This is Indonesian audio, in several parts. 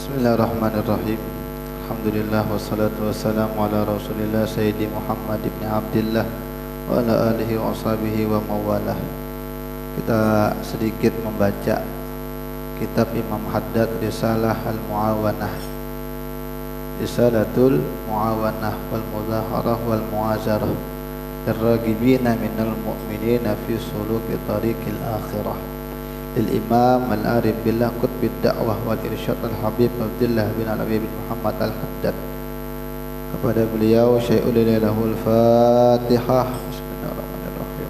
Bismillahirrahmanirrahim. Alhamdulillah wassalatu wassalamu ala Rasulillah Sayyidi Muhammad ibn Abdillah wa ala alihi wa ashabihi wa mawalah. Kita sedikit membaca kitab Imam Haddad Risalah Al-Muawanah, Risalatul Muawanah wal Muzaharah wal Muazarah Ar-Ragibina minal mu'minina fi suluki tariqil akhirah Imam Al-Arif Billah Qutbid Da'wah wal Irsyad Al-Habib Abdullah bin Al-Habib bin Muhammad Al-Haddad. Kepada beliau Syai'ul Lahul Fatihah. Bismillahirrahmanirrahim.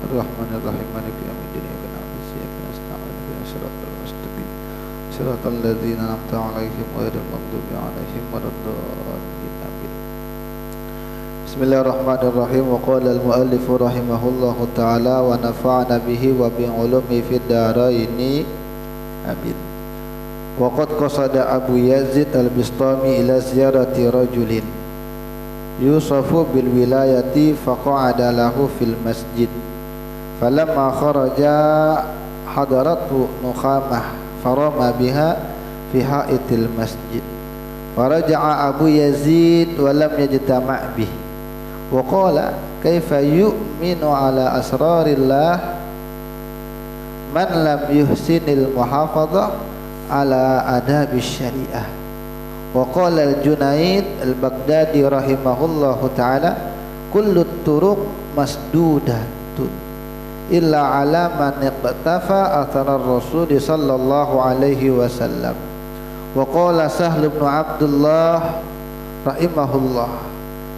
Ar-Rahmanirrahim. Maliki yaumiddin. Iyyaka na'budu wa iyyaka nasta'in. Ihdinas siratal mustaqim. Siratal ladzina an'amta 'alaihim ghairil maghdubi 'alaihim waladdallin. Bismillahirrahmanirrahim. Wa qala al-muallif rahimahullahu ta'ala wa nafa'ana bihi wa bi ulumi fid dharaini amin. Wa qad qasada Abu Yazid al-Bistami ila ziyarati rajulin yusafu bil wilayati faqa'ada lahu fil masjid falamma kharaja hadaratu nukhamah farama biha fi ha'itil masjid faraja'a Abu Yazid wa lam yajtama' bihi wa qala kaifa yu'minu ala asrarillah man lam yuhsinil muhafadhah ala adabis syariah. Wa qala al-Junaid al-Baghdadi rahimahullahu ta'ala kullu turuq masdudatun illa ala man iqtafa athara rasul sallallahu alaihi wasallam. Wa qala Sahl bin Abdullah rahimahullah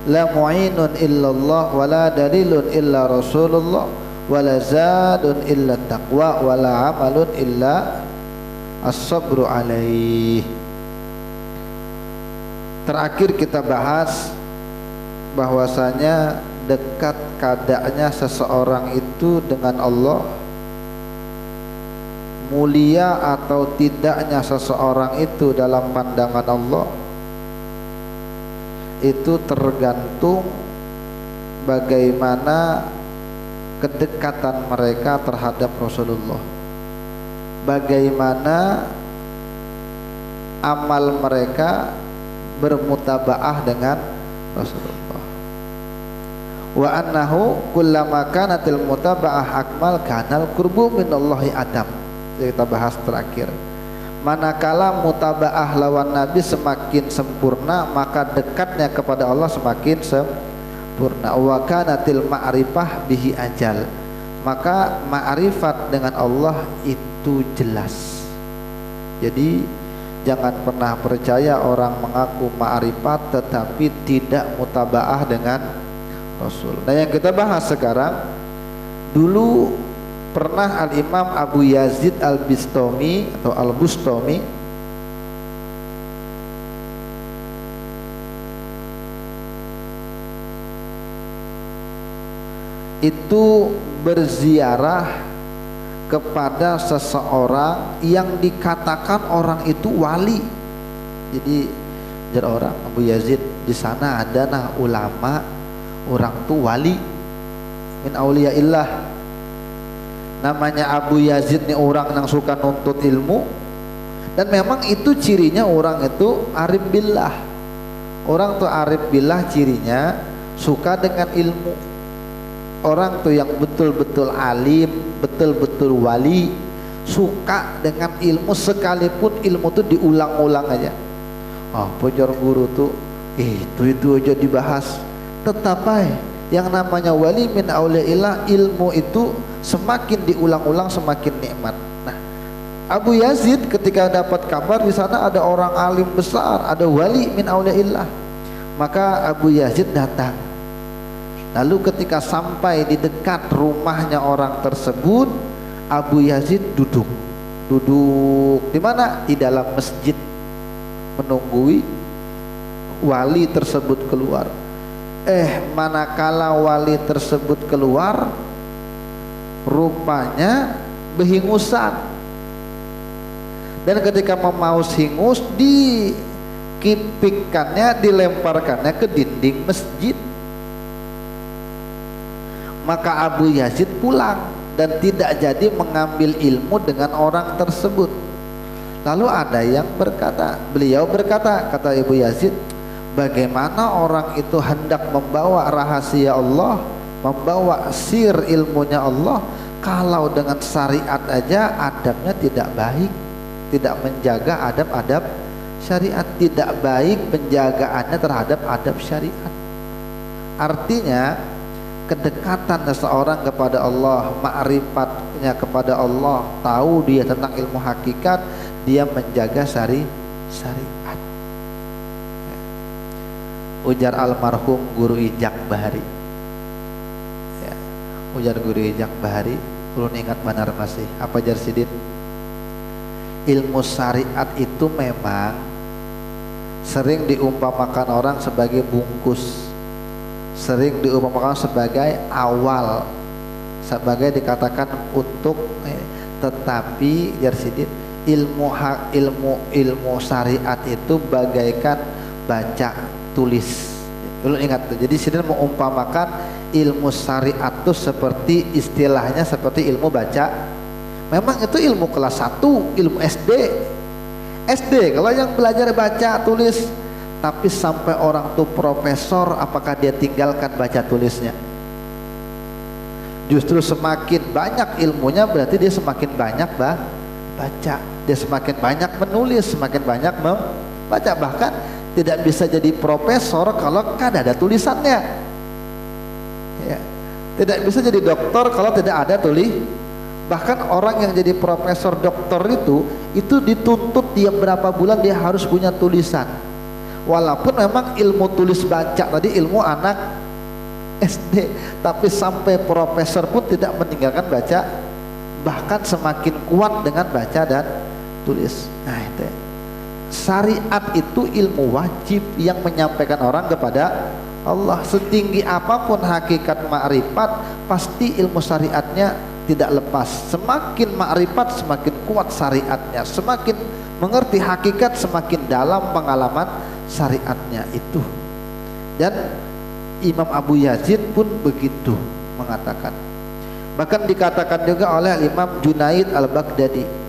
la mu'inun illallah wa la dalilun illa rasulullah wa la zadun illa taqwa wa la amalun illa as-sabru alaih. Terakhir kita bahas bahwasanya dekat kadaknya seseorang itu dengan Allah, mulia atau tidaknya seseorang itu dalam pandangan Allah, itu tergantung bagaimana kedekatan mereka terhadap Rasulullah, bagaimana amal mereka bermutabaah dengan Rasulullah. Wa annahu kullama kanatil mutabaah akmal kanal qurbu minallahi adam. Kita bahas terakhir. Manakala mutabaah lawan Nabi semakin sempurna, maka dekatnya kepada Allah semakin sempurna. Wa kanatil ma'rifah bihi ajal, maka ma'rifat dengan Allah itu jelas. Jadi jangan pernah percaya orang mengaku ma'rifat tetapi tidak mutabaah dengan Rasul. Nah, yang kita bahas sekarang, dulu pernah Al-Imam Abu Yazid Al-Bistami atau Al-Bustami itu berziarah kepada seseorang yang dikatakan orang itu wali. Jadi jadi orang Abu Yazid di sana ada ulama, orang itu wali min auliyaillah. Namanya Abu Yazid nih orang yang suka nuntut ilmu, dan memang itu cirinya orang itu arif billah. Orang tuh arif billah cirinya suka dengan ilmu. Orang tuh yang betul-betul alim, betul-betul wali, suka dengan ilmu sekalipun ilmu tuh diulang-ulang aja. Oh, pojor guru tuh itu aja dibahas. Tetap aja yang namanya wali min auliyaillah, ilmu itu semakin diulang-ulang semakin nikmat. Nah, Abu Yazid ketika dapat kabar di sana ada orang alim besar, ada wali min auliyaillah, maka Abu Yazid datang. Lalu ketika sampai di dekat rumahnya orang tersebut, Abu Yazid duduk di mana? Di dalam masjid, menunggui wali tersebut keluar. Manakala wali tersebut keluar, rupanya behingusan, dan ketika memaus hingus dikipikannya, dilemparkannya ke dinding masjid. Maka Abu Yazid pulang dan tidak jadi mengambil ilmu dengan orang tersebut. Lalu ada yang berkata, beliau berkata, kata Ibu Yazid, bagaimana orang itu hendak membawa rahasia Allah, membawa sir ilmunya Allah, kalau dengan syariat aja adabnya tidak baik, tidak menjaga adab-adab syariat, tidak baik penjagaannya terhadap adab syariat. Artinya kedekatan seseorang kepada Allah, ma'rifatnya kepada Allah, tahu dia tentang ilmu hakikat, dia menjaga syariat. Ujar almarhum Guru Ijak Bahari, ya, ujar Guru Ijak Bahari, ulun ingat benar masih, apa jar Sidin? Ilmu syariat itu memang sering diumpamakan orang sebagai bungkus, sering diumpamakan sebagai awal, sebagai dikatakan untuk, tetapi jar Sidin, ilmu syariat itu bagaikan baca tulis. Lu ingat tuh. Jadi Sidin mengumpamakan ilmu syariat itu seperti istilahnya seperti ilmu baca. Memang itu ilmu kelas 1, ilmu SD kalau yang belajar baca tulis, tapi sampai orang tuh profesor, apakah dia tinggalkan baca tulisnya? Justru semakin banyak ilmunya berarti dia semakin banyak baca, dia semakin banyak menulis, semakin banyak membaca. Bahkan tidak bisa jadi profesor kalau kan ada tulisannya, ya. Tidak bisa jadi dokter kalau tidak ada Bahkan orang yang jadi profesor dokter itu dituntut tiap berapa bulan dia harus punya tulisan. Walaupun memang ilmu tulis baca tadi ilmu anak SD, tapi sampai profesor pun tidak meninggalkan baca, bahkan semakin kuat dengan baca dan tulis. Nah itu syariat itu ilmu wajib yang menyampaikan orang kepada Allah. Setinggi apapun hakikat ma'rifat, pasti ilmu syariatnya tidak lepas. Semakin ma'rifat semakin kuat syariatnya, semakin mengerti hakikat semakin dalam pengalaman syariatnya itu. Dan Imam Abu Yazid pun begitu mengatakan. Bahkan dikatakan juga oleh Imam Junaid al-Baghdadi.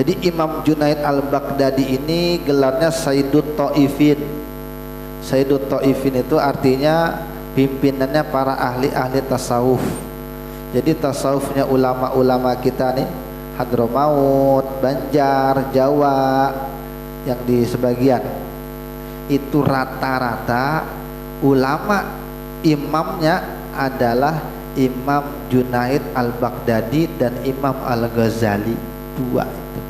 Jadi Imam Junaid al-Baghdadi ini gelarnya Sayyidut Taifin. Sayyidut Taifin itu artinya pimpinannya para ahli-ahli tasawuf. Jadi tasawufnya ulama-ulama kita nih, Hadramaut, Banjar, Jawa, yang di sebagian itu rata-rata ulama imamnya adalah Imam Junaid al-Baghdadi dan Imam al-Ghazali, dua itu.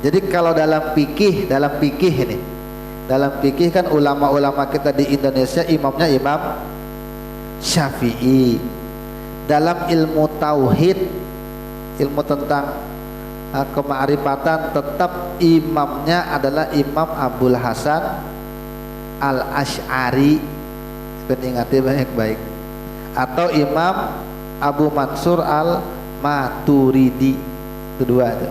Jadi kalau dalam fikih ini, dalam fikih kan ulama-ulama kita di Indonesia imamnya Imam Syafi'i. Dalam ilmu tauhid, ilmu tentang kemarifatan, tetap imamnya adalah Imam Abdul Hasan al-Asy'ari, peningati baik-baik, atau Imam Abu Mansur al-Maturidi, kedua itu.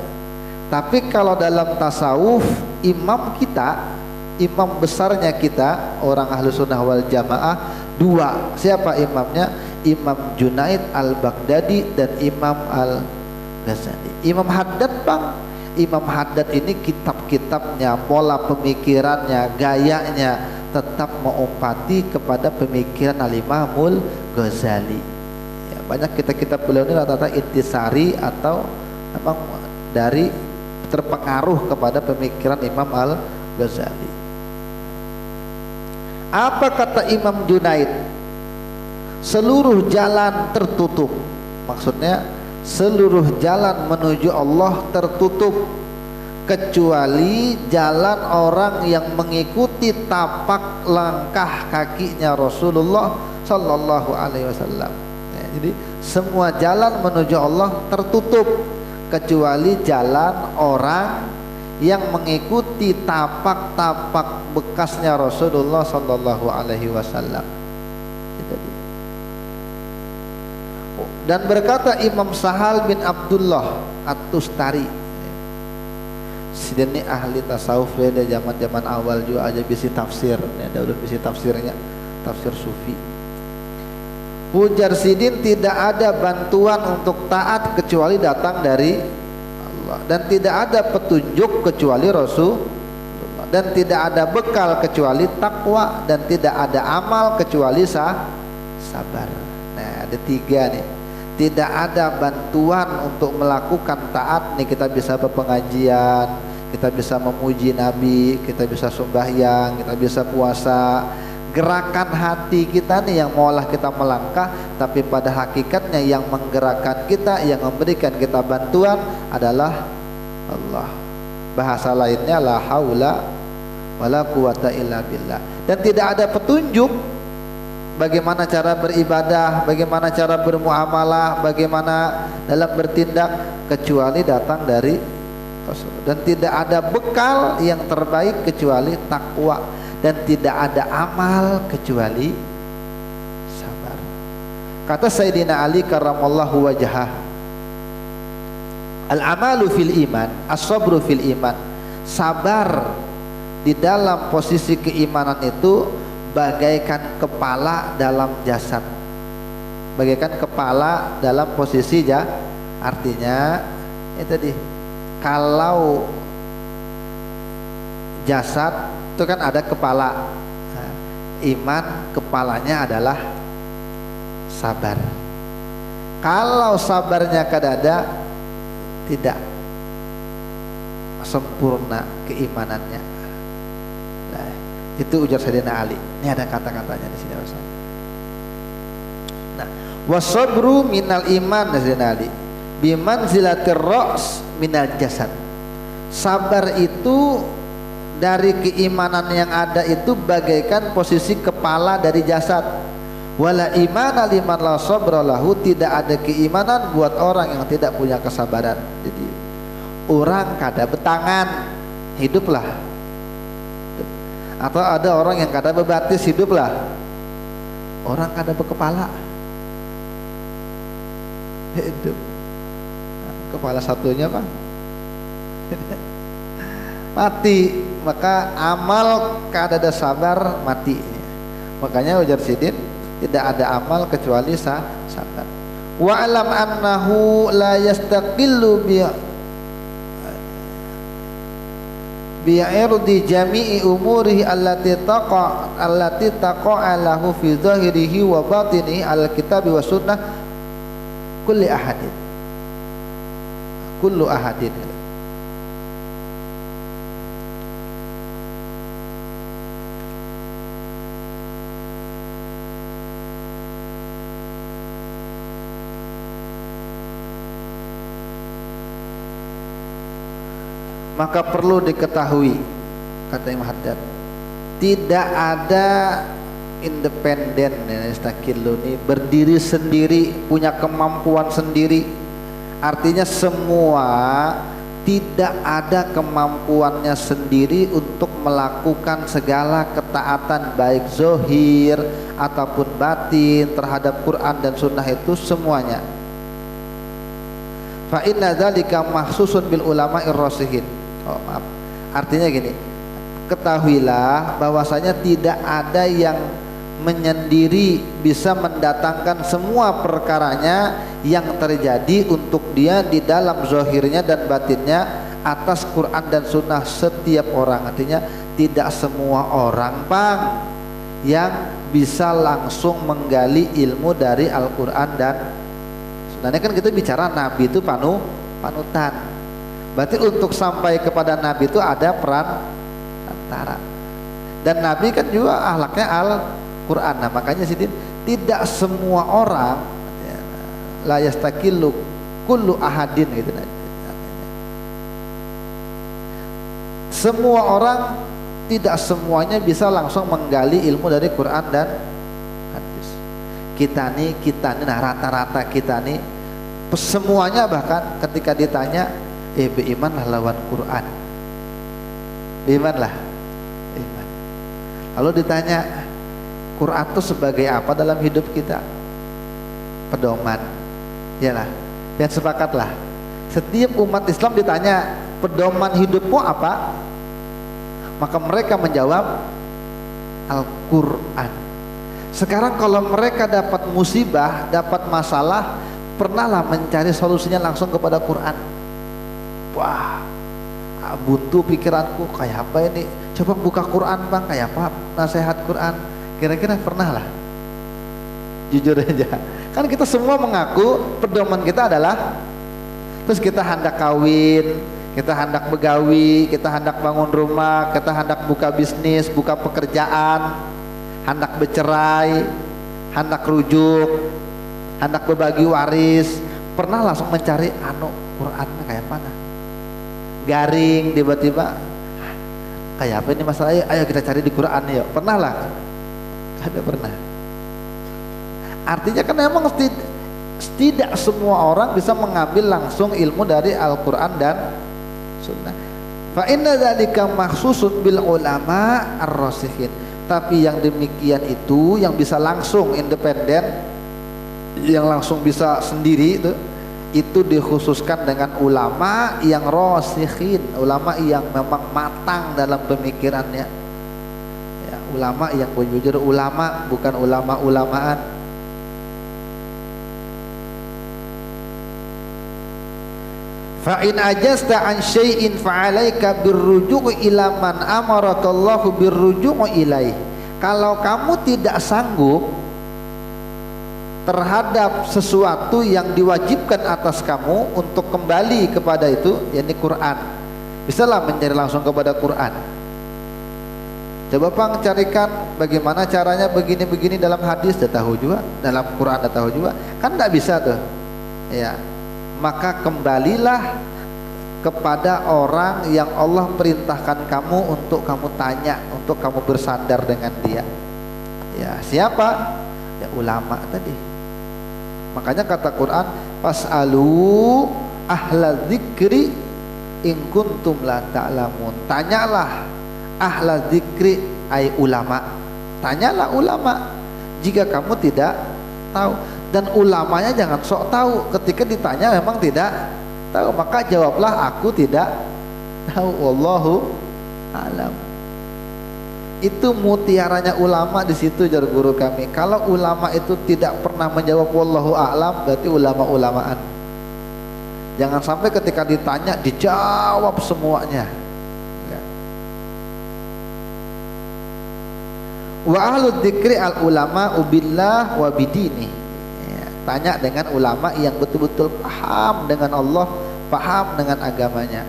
Tapi kalau dalam tasawuf, imam kita, imam besarnya kita orang Ahlus Sunnah wal Jamaah dua. Siapa imamnya? Imam Junaid al-Baghdadi dan Imam al-Ghazali. Imam Haddad bang, Imam Haddad ini kitab-kitabnya, pola pemikirannya, gayanya tetap mengumpati kepada pemikiran al-Imamul Ghazali. Ya, banyak kitab-kitab beliau ini rata-rata intisari atau memang dari terpengaruh kepada pemikiran Imam al-Ghazali. Apa kata Imam Junaid? Seluruh jalan tertutup, maksudnya seluruh jalan menuju Allah tertutup kecuali jalan orang yang mengikuti tapak langkah kakinya Rasulullah Sallallahu Alaihi Wasallam. Ya, jadi semua jalan menuju Allah tertutup kecuali jalan orang yang mengikuti tapak-tapak bekasnya Rasulullah Sallallahu Alaihi Wasallam. Dan berkata Imam Sahal bin Abdullah At-Tustari, Sidin ini ahli tasawuf dia zaman awal juga aja bisi tafsir, ada udah bisi tafsirnya, tafsir sufi. Ujar Sidin, tidak ada bantuan untuk taat kecuali datang dari dan tidak ada petunjuk kecuali Rasul, dan tidak ada bekal kecuali takwa, dan tidak ada amal kecuali sabar. Nah, ada 3 nih. Tidak ada bantuan untuk melakukan taat nih. Kita bisa berpengajian, kita bisa memuji Nabi, kita bisa sembahyang, kita bisa puasa. Gerakan hati kita nih yang maulah kita melangkah, tapi pada hakikatnya yang menggerakkan kita, yang memberikan kita bantuan adalah Allah. Bahasa lainnya la haula wala quwata illa billah. Dan tidak ada petunjuk bagaimana cara beribadah, bagaimana cara bermuamalah, bagaimana dalam bertindak kecuali datang dari Rasul. Dan tidak ada bekal yang terbaik kecuali takwa, dan tidak ada amal kecuali sabar. Kata Sayyidina Ali karramallahu wajhah, al-amalu fil iman, as-sabru fil iman. Sabar di dalam posisi keimanan itu bagaikan kepala dalam jasad. Bagaikan kepala dalam posisi artinya itu tadi, kalau jasad itu kan ada kepala. Nah, iman kepalanya adalah sabar. Kalau sabarnya kadada, tidak sempurna keimanannya. Nah, itu ujar Sayyidina Ali. Ini ada kata-katanya di sini. Nah, wasabru minal iman, Sayyidina Ali, bimanzilatir ra's minal jasad. Sabar itu dari keimanan yang ada itu bagaikan posisi kepala dari jasad. Wala imana liman la sabra lahu, tidak ada keimanan buat orang yang tidak punya kesabaran. Jadi orang kada betangan, hiduplah. Atau ada orang yang kada bebatis, hiduplah. Orang kada berkepala, hidup. Kepala satunya apa? Mati. Maka amal kada ada sabar, mati. Makanya ujar Sidin, tidak ada amal kecuali sabar. Wa alam annahu la yastaqillu bi'irdi jami'i umurihi allati taqa lahu fi zahirihi wa batinihi al-kitabi wa sunnah kullu ahadin. Maka perlu diketahui, kata Imam Haddad, tidak ada independen, istakiluni, berdiri sendiri, punya kemampuan sendiri. Artinya semua tidak ada kemampuannya sendiri untuk melakukan segala ketaatan baik zohir ataupun batin terhadap Quran dan Sunnah, itu semuanya. Fa inna dzalika mahsusun bil ulama'ir rasihin. Oh, maaf. Artinya gini, ketahuilah bahwasanya tidak ada yang menyendiri bisa mendatangkan semua perkaranya yang terjadi untuk dia di dalam zahirnya dan batinnya atas Quran dan Sunnah setiap orang. Artinya tidak semua orang yang bisa langsung menggali ilmu dari Al-Quran dan Sunnah. Kan kita bicara Nabi itu panutan. Berarti untuk sampai kepada Nabi itu ada peran antara. Dan Nabi kan juga akhlaknya Al-Quran. Nah, makanya Sidin, tidak semua orang la yastaqillu kullu ahadin gitu. Semua orang tidak semuanya bisa langsung menggali ilmu dari Quran dan hadis. Kita nih nah rata-rata kita nih semuanya, bahkan ketika ditanya berimanlah lawan Quran, berimanlah iman. Lalu ditanya Quran itu sebagai apa dalam hidup kita? Pedoman. Yalah, yang sepakatlah setiap umat Islam ditanya pedoman hidupmu apa, maka mereka menjawab Al-Quran. Sekarang kalau mereka dapat musibah, dapat masalah, pernahlah mencari solusinya langsung kepada Quran. wah, buntu pikiranku, kayak apa ini? Coba buka Quran bang, kayak apa nasihat Quran? Kira-kira pernah lah? Jujur aja, kan kita semua mengaku pedoman kita adalah, terus kita hendak kawin, kita hendak begawi, kita hendak bangun rumah, kita hendak buka bisnis, buka pekerjaan, hendak bercerai, hendak rujuk, hendak berbagi waris. Pernah langsung mencari Qurannya kayak mana? Garing tiba-tiba, kayak apa ini masalahnya? Ayo kita cari di Quran yuk. Pernah lah? Ada pernah. Artinya kan memang tidak semua orang bisa mengambil langsung ilmu dari Al-Quran dan Sunnah. Fa inna dzalika makhsusun bil ulama ar-rasikhin. Tapi yang demikian itu yang bisa langsung independen, yang langsung bisa sendiri itu dikhususkan dengan ulama yang rasikhin, ulama yang memang matang dalam pemikirannya. Ya, ulama yang jujur ulama, bukan ulama-ulamaan. Fa in ajasta an syai'in fa 'alaika birruju' ila man amarakallahu birruju' ilaih. Kalau kamu tidak sanggup terhadap sesuatu yang diwajibkan atas kamu untuk kembali kepada itu, yakni Quran, bisalah mencari langsung kepada Quran. Coba Bang carikan bagaimana caranya begini-begini dalam hadis, dah tahu juga, dalam Quran dah tahu juga, kan tidak bisa tuh. Ya, maka kembalilah kepada orang yang Allah perintahkan kamu untuk kamu tanya, untuk kamu bersandar dengan dia. Ya, siapa? Ya, ulama tadi. Makanya kata Quran, fas'alu ahla dzikri in kuntum la ta'lamun. Tanyalah ahla dzikri, ai ulama. Tanyalah ulama jika kamu tidak tahu. Dan ulamanya jangan sok tahu. Ketika ditanya memang tidak tahu, maka jawablah aku tidak tahu, wallahu alam. Itu mutiaranya ulama di situ, jar guru kami. Kalau ulama itu tidak pernah menjawab wallahu a'lam, berarti ulama-ulamaan. Jangan sampai ketika ditanya dijawab semuanya. Ya. Wa ahlud dzikri al ulama ubillah wa bidini. Ya, tanya dengan ulama yang betul-betul paham dengan Allah, paham dengan agamanya.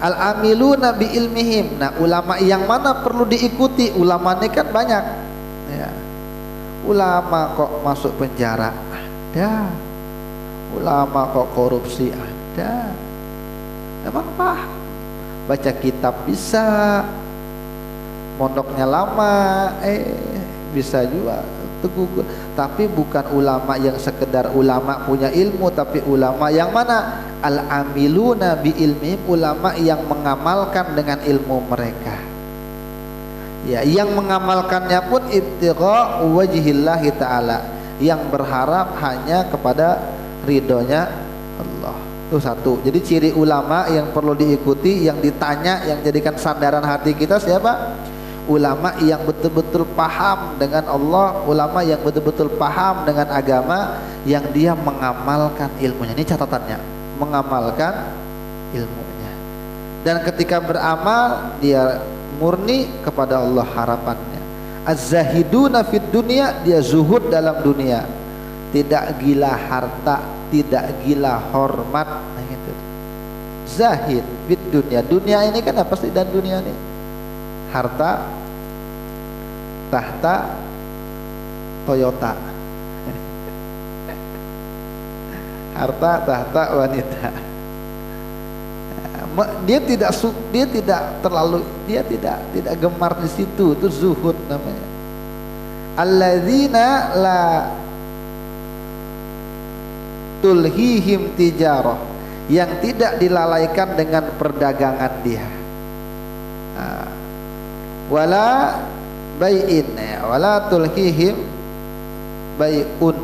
Al-amiluna bi ilmihim. Nah, ulama yang mana perlu diikuti? Ulama ini kan banyak ya. Ulama kok masuk penjara? Ada. Ulama kok korupsi? Ada. Memang paham. Baca kitab bisa, mondoknya lama, bisa juga teguh. Tapi bukan ulama yang sekedar ulama punya ilmu, tapi ulama yang mana? Al-amiluna bi ilmihim, ulama yang mengamalkan dengan ilmu mereka. Ya, yang mengamalkannya pun ibtigha wajhillahi ta'ala, yang berharap hanya kepada ridhonya Allah. Itu satu. Jadi ciri ulama yang perlu diikuti, yang ditanya, yang jadikan sandaran hati kita siapa? Ulama yang betul-betul paham dengan Allah, ulama yang betul-betul paham dengan agama, yang dia mengamalkan ilmunya. Ini catatannya, mengamalkan ilmunya. Dan ketika beramal dia murni kepada Allah harapannya. Az-zahiduna fid dunya, dia zuhud dalam dunia, tidak gila harta, tidak gila hormat. Nah, gitu. Zahid fid dunya, dunia ini kan apa sih? Dan dunia ini harta, tahta, Toyota. Harta, tahta, wanita. Dia tidak gemar di situ. Itu zuhud namanya. Alladzina la tulhihim tijarah, yang tidak dilalaikan dengan perdagangan dia. Wala bai'in, wala tulhihim bai'un,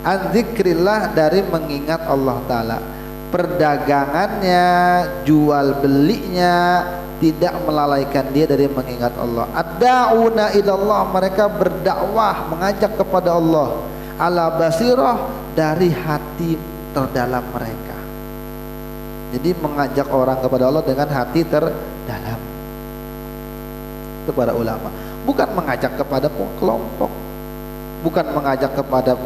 an dzikrillah, dari mengingat Allah Ta'ala. Perdagangannya, jual belinya tidak melalaikan dia dari mengingat Allah. Ad-da'una ilallah, mereka berdakwah, mengajak kepada Allah, ala basirah, dari hati terdalam mereka. Jadi mengajak orang kepada Allah dengan hati terdalam. Itu para ulama. Bukan mengajak kepada kelompok, bukan mengajak kepada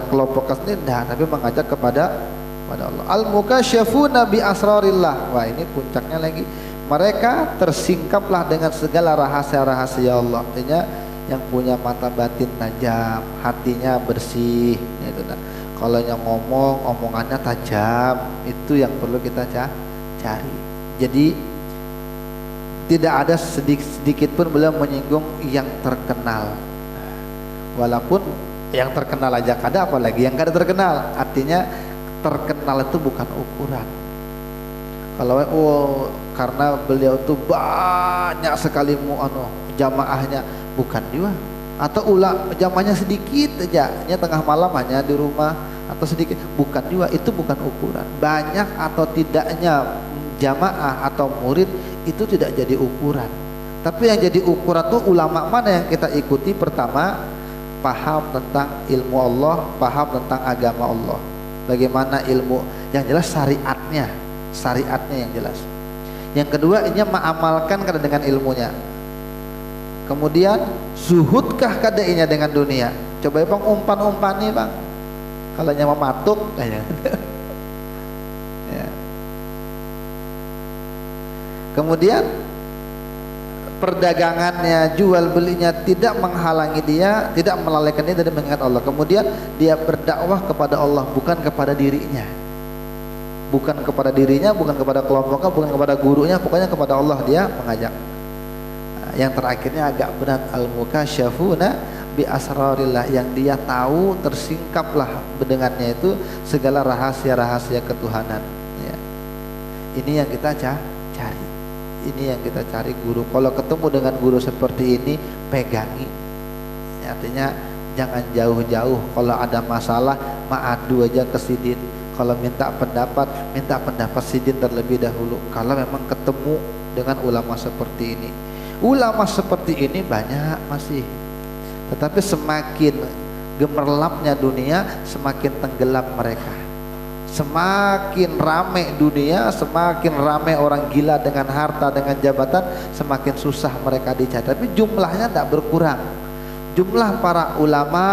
kelompok sendiri, tapi mengajak kepada Allah. Al-mukasyafuna bi asrarillah. Wah, ini puncaknya lagi. Mereka tersingkaplah dengan segala rahasia-rahasia Allah. Artinya yang punya mata batin tajam, hatinya bersih, itu nah. Kalau yang ngomong, omongannya tajam, itu yang perlu kita cari. Jadi tidak ada sedikit pun beliau menyinggung yang terkenal. Walaupun yang terkenal aja ada, apalagi yang kada terkenal. Artinya terkenal itu bukan ukuran. Kalau karena beliau tuh banyak sekali jamaahnya, bukan juga. Atau jamaahnya sedikit aja, tengah malam hanya di rumah atau sedikit, bukan juga. Itu bukan ukuran. Banyak atau tidaknya jamaah atau murid itu tidak jadi ukuran. Tapi yang jadi ukuran tuh ulama mana yang kita ikuti. Pertama, paham tentang ilmu Allah, paham tentang agama Allah. Bagaimana ilmu, yang jelas syariatnya yang jelas. Yang kedua, ini mengamalkan kada dengan ilmunya. Kemudian zuhudkah kadainya dengan dunia. Coba bang umpan nih bang, kalau nyawa matuk ya. Kemudian perdagangannya, jual belinya tidak menghalangi dia, tidak melalaikan dia dari mengingat Allah. Kemudian dia berdakwah kepada Allah, bukan kepada dirinya, bukan kepada kelompoknya, bukan kepada gurunya, pokoknya kepada Allah dia mengajak. Yang terakhirnya agak berat, al-mukasyafuna bi asrarillah, yang dia tahu, tersingkaplah dengannya itu segala rahasia-rahasia ketuhanan ya. Ini yang kita cari, ini yang kita cari guru. Kalau ketemu dengan guru seperti ini, pegangi ya, artinya jangan jauh-jauh. Kalau ada masalah, adu aja ke sidin. Kalau minta pendapat sidin terlebih dahulu. Kalau memang ketemu dengan ulama seperti ini. Ulama seperti ini banyak masih, tetapi semakin gemerlapnya dunia, semakin tenggelam mereka. Semakin ramai dunia, semakin ramai orang gila dengan harta, dengan jabatan, semakin susah mereka dicari. Tapi jumlahnya tidak berkurang. Jumlah para ulama,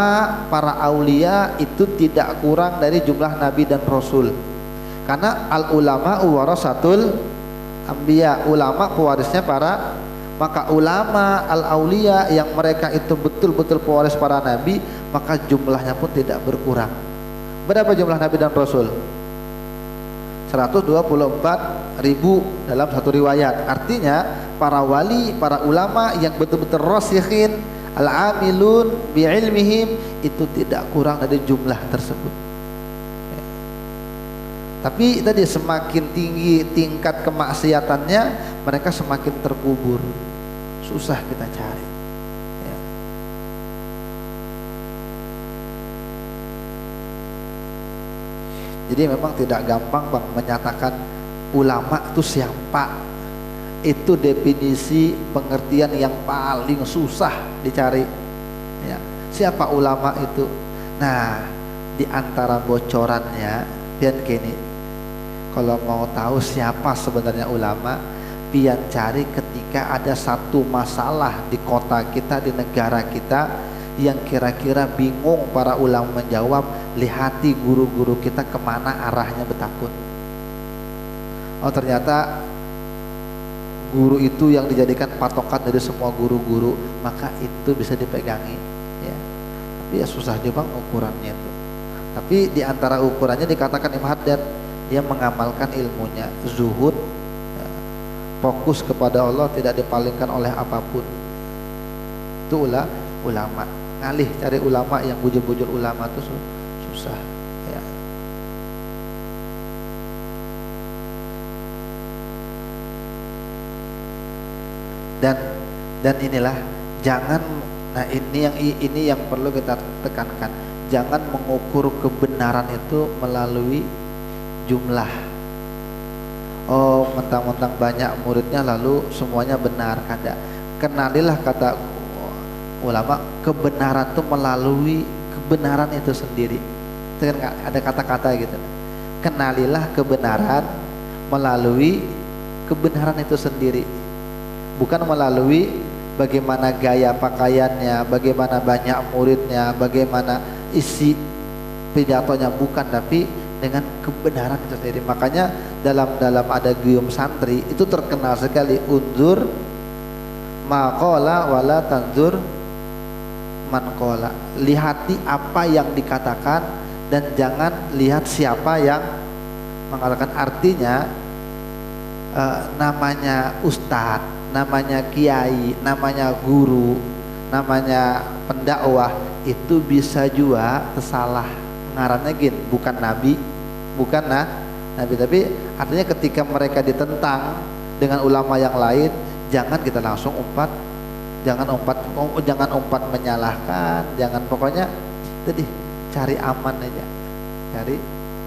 para aulia itu tidak kurang dari jumlah nabi dan rasul. Karena al ulama warasatul anbiya, ulama pewarisnya para. Maka ulama al-aulia yang mereka itu betul-betul pewaris para nabi, maka jumlahnya pun tidak berkurang. Berapa jumlah nabi dan rasul? 124.000 dalam satu riwayat. Artinya para wali, para ulama yang betul-betul rasikhin, al-amilun bi'ilmihim, itu tidak kurang dari jumlah tersebut. Tapi tadi semakin tinggi tingkat kemaksiatannya, mereka semakin terkubur, susah kita cari ya. Jadi memang tidak gampang bang menyatakan ulama itu siapa. Itu definisi pengertian yang paling susah dicari ya. Siapa ulama itu? Nah, di antara bocorannya pian gini, kalau mau tahu siapa sebenarnya ulama, pian cari ketika ada satu masalah di kota kita, di negara kita, yang kira-kira bingung para ulama menjawab, lihati guru-guru kita kemana arahnya betakun. Oh ternyata guru itu yang dijadikan patokan dari semua guru-guru, maka itu bisa dipegangi ya. Tapi ya susah juga ukurannya itu. Tapi di antara ukurannya dikatakan Imam Haddad, dia mengamalkan ilmunya, zuhud ya, fokus kepada Allah, tidak dipalingkan oleh apapun. Itu ulama. Ngalih cari ulama yang bujur-bujur ulama itu susah ya. Dan inilah jangan, nah ini yang perlu kita tekankan, jangan mengukur kebenaran itu melalui jumlah. Oh mentang-mentang banyak muridnya lalu semuanya benar, kada. Kenalilah kata ulama, kebenaran itu melalui kebenaran itu sendiri. Itu kan ada kata-kata gitu. kenalilah kebenaran melalui kebenaran itu sendiri, bukan melalui bagaimana gaya pakaiannya, bagaimana banyak muridnya, bagaimana isi pidatonya, bukan, tapi dengan kebenaran itu sendiri. Makanya dalam ada gium santri itu terkenal sekali, unzur maqala wala tanzur man qala. Lihati apa yang dikatakan dan jangan lihat siapa yang mengatakan. Artinya namanya ustadz, namanya kiai, namanya guru, namanya pendakwah itu bisa juga tersalah ngarannya gin, bukan nabi, bukan nabi, tapi artinya ketika mereka ditentang dengan ulama yang lain, jangan kita langsung umpat, jangan umpat menyalahkan, jangan, pokoknya jadi cari aman aja, cari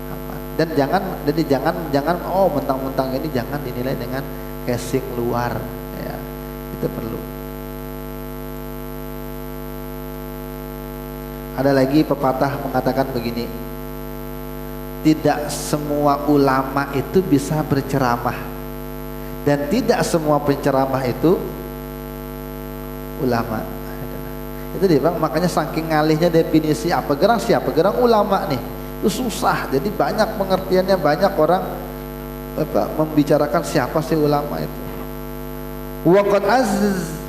aman, dan jangan oh mentang-mentang ini jangan dinilai dengan casing luar, ya itu perlu. Ada lagi pepatah mengatakan begini, tidak semua ulama itu bisa berceramah, dan tidak semua penceramah itu ulama. Itu dia bang, makanya saking ngalihnya definisi apa gerang siapa gerang ulama nih, itu susah. Jadi banyak pengertiannya, banyak orang membicarakan siapa sih ulama itu.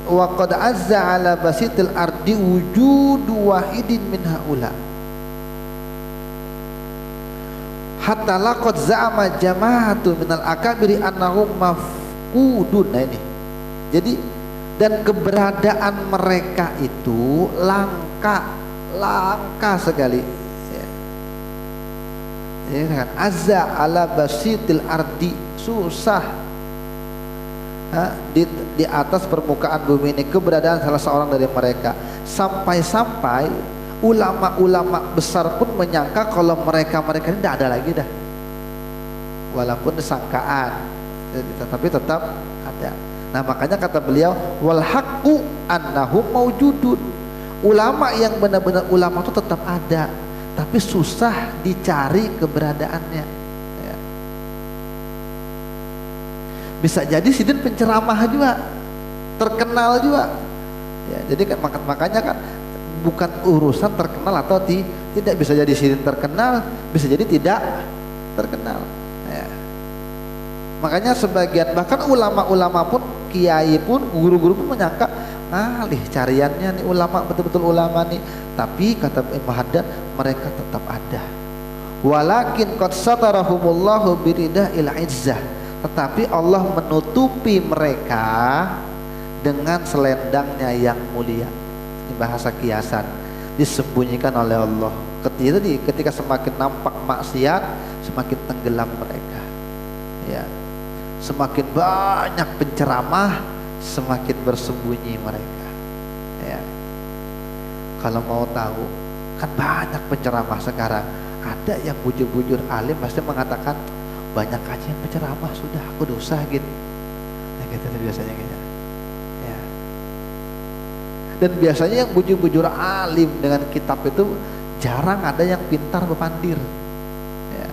Waqad azza ala basitil ardi wujudu wahidin min haula hatta laqad za'ama jama'atu minal akabiri annahum mafqudun. Nah ini jadi, dan keberadaan mereka itu langka sekali ya. Ya kan, azza ala basitil ardi, susah di atas permukaan bumi ini keberadaan salah seorang dari mereka, sampai ulama-ulama besar pun menyangka kalau mereka ini tidak ada lagi dah, walaupun disangkaan, tapi tetap ada. Nah makanya kata beliau, wal haqqu annahum maujudun, ulama yang benar-benar ulama itu tetap ada, tapi susah dicari keberadaannya. Bisa jadi sidin penceramah juga, terkenal juga ya, jadi kan makanya kan bukan urusan terkenal atau tidak, bisa jadi sidin terkenal, bisa jadi tidak terkenal ya. Makanya sebagian bahkan ulama-ulama pun, kiai pun, guru-guru pun menyangka ngalih cariannya nih ulama, betul-betul ulama nih, tapi kata Imam Haddad mereka tetap ada. Walakin qad satarahumullahu biridahil izzah, tetapi Allah menutupi mereka dengan selendangnya yang mulia. Ini bahasa kiasan, disembunyikan oleh Allah. Ketika semakin nampak maksiat, semakin tenggelam mereka ya. Semakin banyak penceramah, semakin bersembunyi mereka ya. Kalau mau tahu, kan banyak penceramah sekarang, ada yang bujur-bujur alim pasti mengatakan banyak aja yang penceramah, sudah aku dosa gitu. Nah gitu biasanya gitu ya. Dan biasanya yang bujur-bujur alim dengan kitab itu jarang ada yang pintar berpandir ya.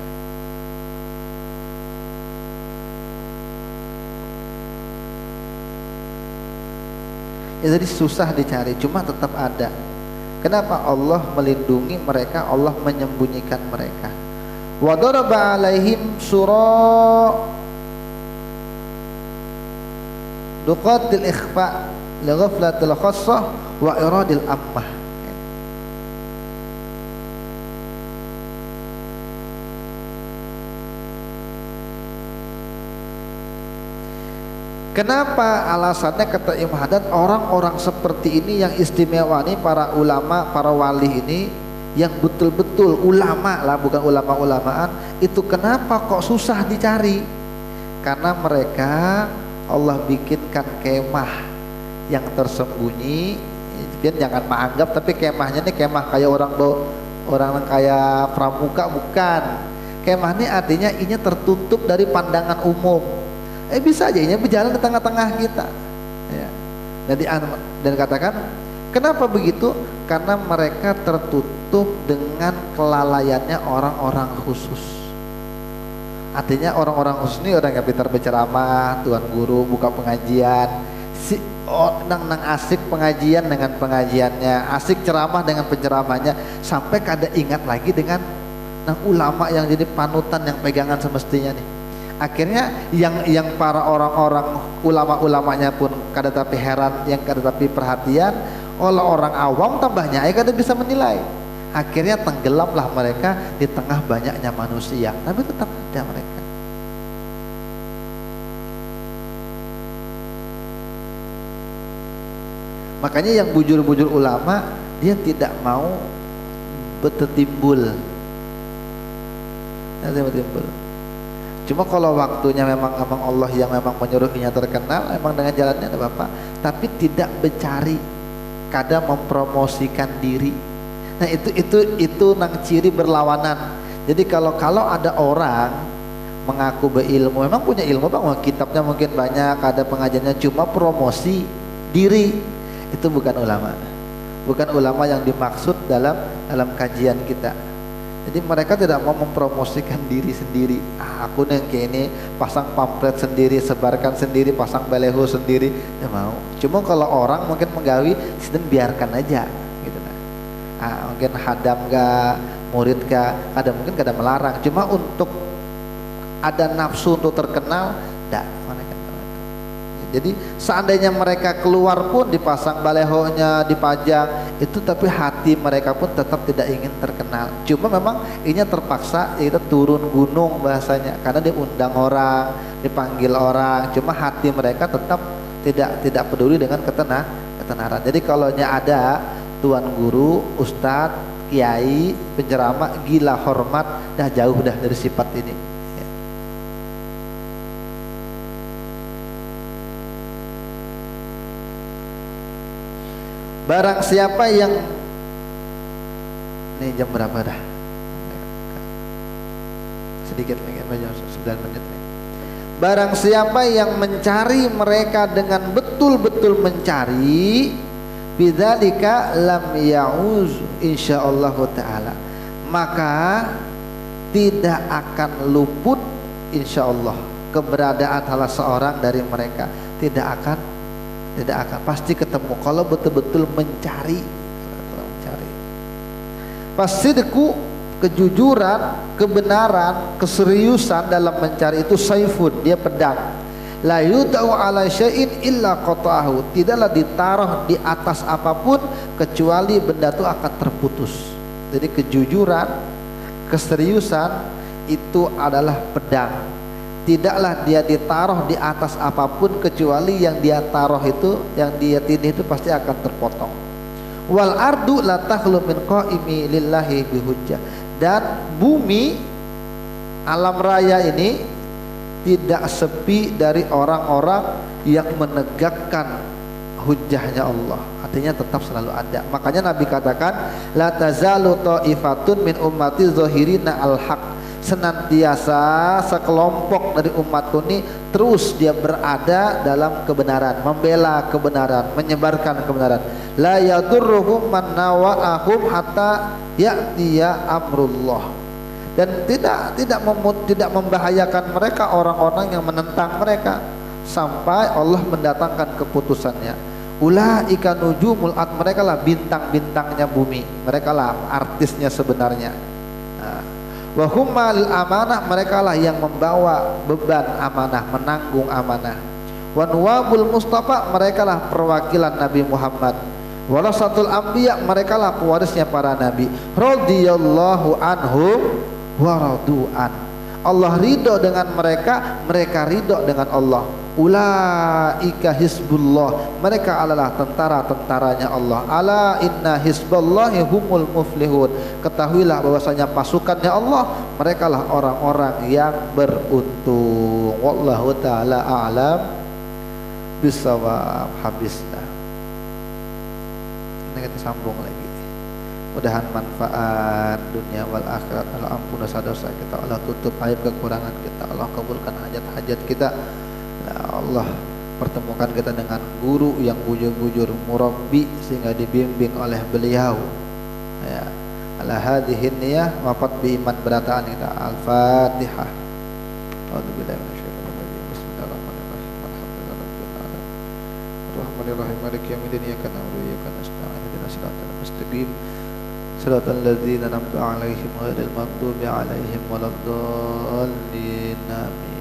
Ya jadi susah dicari, cuma tetap ada. Kenapa? Allah melindungi mereka, Allah menyembunyikan mereka. Wa daraba alaihim surah duqatil ikhfa li ghaflatil khassah wa iradil ammah. Kenapa? Alasannya kata Imam Haddad, orang-orang seperti ini yang istimewa nih, para ulama, para wali ini yang betul-betul ulama lah, bukan ulama-ulamaan itu, kenapa kok susah dicari? Karena mereka Allah bikinkan kemah yang tersembunyi. Jangan menganggap, tapi kemahnya ini kemah kayak orang kayak pramuka, bukan. Kemah ini artinya ini tertutup dari pandangan umum. Bisa aja ini berjalan di tengah-tengah kita ya. Dan katakan kenapa begitu? Karena mereka tertutup dengan kelalaiannya orang-orang khusus Artinya orang-orang husni, orang yang pintar berceramah, tuan guru buka pengajian, si nang asik pengajian dengan pengajiannya, asik ceramah dengan penceramahnya, sampai kada ingat lagi dengan nang ulama yang jadi panutan, yang pegangan semestinya nih. Akhirnya yang para orang-orang ulama-ulamanya pun kada tapi heran, yang kada tapi perhatian, oleh orang awam tambahnya kada bisa menilai. Akhirnya tenggelamlah mereka di tengah banyaknya manusia, tapi tetap ada mereka. Makanya yang bujur-bujur ulama, dia tidak mau bertimbul. Cuma kalau waktunya memang Allah yang memang menyuruhnya terkenal, memang dengan jalannya ada apa-apa, tapi tidak mencari, kadang mempromosikan diri. Nah itu nang ciri berlawanan. Jadi kalau ada orang mengaku berilmu, memang punya ilmu bang, kitabnya mungkin banyak, ada pengajiannya, cuma promosi diri, itu bukan ulama. Bukan ulama yang dimaksud dalam kajian kita. Jadi mereka tidak mau mempromosikan diri sendiri. Aku yang kayak ini, pasang pamflet sendiri, sebarkan sendiri, pasang baleho sendiri, ya mau. Cuma kalau orang mungkin menggawi, sedang biarkan aja. Mungkin hadam gak, murid gak, ada mungkin kada melarang, cuma untuk ada nafsu untuk terkenal, tidak. Jadi seandainya mereka keluar pun dipasang balehonya, dipajang itu, tapi hati mereka pun tetap tidak ingin terkenal. Cuma memang ini terpaksa, kita turun gunung bahasanya, karena diundang orang, dipanggil orang, cuma hati mereka tetap tidak peduli dengan ketenaran. Jadi kalau ada tuan guru, ustadz, kiai, penceramah, gila hormat, dah jauh dah dari sifat ini. Ya. Barang siapa yang, ini jam berapa dah? Sedikit lagi, 9 menit. Barang siapa yang mencari mereka dengan betul-betul mencari, bidzalika lam ya'uz insyaallah ta'ala, maka tidak akan luput insyaallah keberadaan salah seorang dari mereka, tidak akan pasti ketemu kalau betul-betul mencari. Fasidku, kejujuran, kebenaran, keseriusan dalam mencari itu saifun, dia pedang. La yudau ala syai'in illa qata'ahu, tidaklah ditaruh di atas apapun kecuali benda itu akan terputus. Jadi kejujuran, keseriusan itu adalah pedang, tidaklah dia ditaruh di atas apapun kecuali yang dia taruh itu, yang dia tindih itu pasti akan terpotong. Wal ardu la takhlu min qaimi lillahi bihujjah, dan bumi alam raya ini tidak sepi dari orang-orang yang menegakkan hujjahnya Allah, artinya tetap selalu ada. Makanya Nabi katakan la tazalu ta'ifatun min ummati zahirina al-haq, senantiasa sekelompok dari umatku ini terus dia berada dalam kebenaran, membela kebenaran, menyebarkan kebenaran. La yadurruhum man nawa'ahum hatta ya'tiya amrullah, dan tidak membahayakan mereka orang-orang yang menentang mereka sampai Allah mendatangkan keputusannya. Ulaika nujumul ard, mereka lah bintang-bintangnya bumi, mereka lah artisnya sebenarnya. Wa hum malil amanah, mereka lah yang membawa beban amanah, menanggung amanah. Wa nuwabul mustafa, mereka lah perwakilan Nabi Muhammad. Warasatul anbiya, mereka lah pewarisnya para nabi. Radhiyallahu anhum wa radu'an, Allah ridho dengan mereka, mereka ridho dengan Allah. Ulaika hizbullah, mereka adalah tentara-tentaranya Allah. Ala inna hizballahi humul muflihun, ketahuilah bahwasanya pasukannya Allah, mereka lah orang-orang yang beruntung. Wallahu ta'ala a'lam bisawab. Habislah. Ini kita sambung lagi. Mudahan manfaat dunia wal akhirat. Allah ampun dosa-dosa kita, Allah tutup aib kekurangan kita, Allah kabulkan hajat-hajat kita. Allah pertemukan kita dengan guru yang bujur-bujur, murabbi, sehingga dibimbing oleh beliau. Ya, ala hadhihi niyah wafat bi iman berataan kita. Al-Fatihah. A'udzu billahi minasyaitonir rajim. Bismillahirrahmanirrahim. Alhamdulillahi rabbil alamin. Arrahmanirrahim. Maliki yaumiddin. Iyyaka na'budu wa iyyaka nasta'in. Ihdinas siratal mustaqim. Siratal ladzina an'amta 'alaihim ghairil maghdubi 'alaihim waladdallin. Amin.